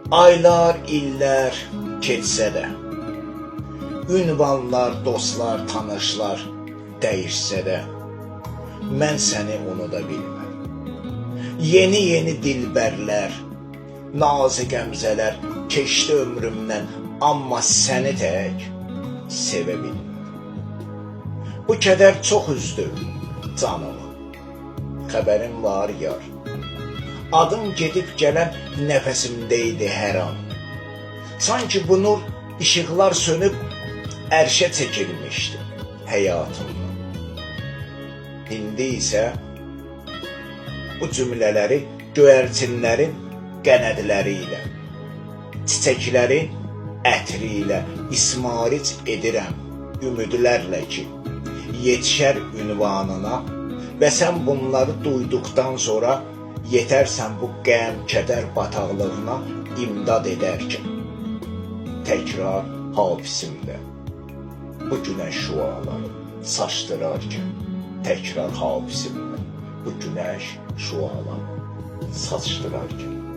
Aylar, illər keçsə də, ünvanlar, dostlar, tanışlar dəyişsə də, mən səni unuda bilməm. Yeni dilbərlər, nazik əmzələr keçdi ömrümdən, amma səni tək sevə bilməm. Bu kədər çox üzdü canımı, xəbərim var yar. Adım gedib gələn nəfəsimdəydi hər an. Sanki bu nur işıqlar sönüb ərşə çəkilmişdi həyatımdan. İndi isə bu cümlələri göyərçinlərin qənədləri ilə, çiçəklərin ətri ilə ismaric edirəm ümidlərlə ki, yetişər ünvanına və sən bunları duyduqdan sonra yetərsən bu qəm, kədər bataqlığına imdad edərkən. Təkrar hafisimdə bu günəş şüaları saçdırarkən, təkrar hafisimdə bu günəş şüaları saçdırarkən.